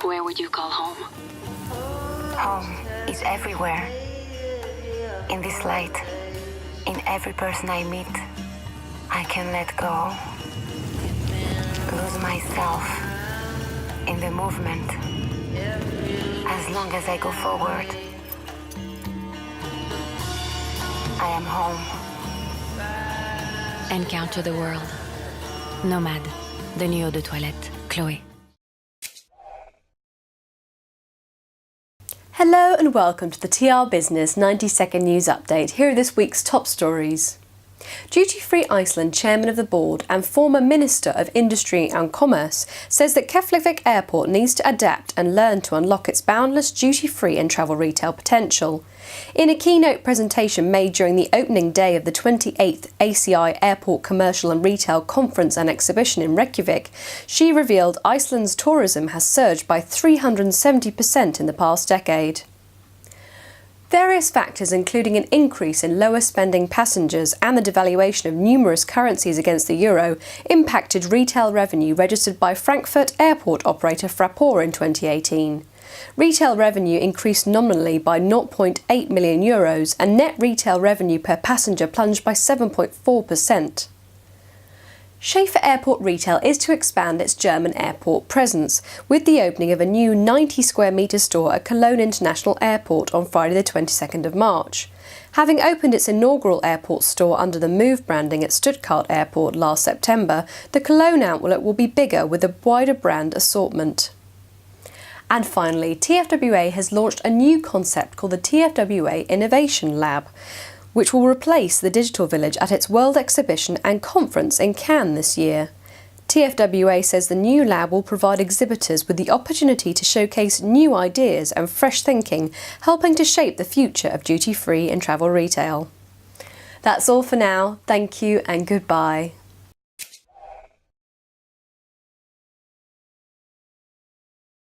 where would you call home? Home is everywhere. In this light, in every person I meet, I can let go, lose myself in the movement. As long as I go forward, I am home. Encounter the world. Nomade, de nuit eau de toilette, Chloé. Hello and welcome to the TRBusiness 90-second news update. Here are this week's top stories. Duty Free Iceland Chairman of the Board and former Minister of Industry and Commerce says that Keflavik Airport needs to adapt and learn to unlock its boundless duty-free and travel retail potential. In a keynote presentation made during the opening day of the 28th ACI Airport Commercial and Retail Conference and Exhibition in Reykjavik, she revealed Iceland's tourism has surged by 370% in the past decade. Various factors, including an increase in lower spending passengers and the devaluation of numerous currencies against the euro, impacted retail revenue registered by Frankfurt airport operator Fraport in 2018. Retail revenue increased nominally by €0.8 million and net retail revenue per passenger plunged by 7.4%. Schäfer Airport Retail is to expand its German airport presence, with the opening of a new 90 square metre store at Cologne International Airport on Friday the 22nd of March. Having opened its inaugural airport store under the Move branding at Stuttgart Airport last September, the Cologne outlet will be bigger with a wider brand assortment. And finally, TFWA has launched a new concept called the TFWA Innovation Lab, which will replace the Digital Village at its World Exhibition and Conference in Cannes this year. TFWA says the new lab will provide exhibitors with the opportunity to showcase new ideas and fresh thinking, helping to shape the future of duty-free and travel retail. That's all for now. Thank you and goodbye.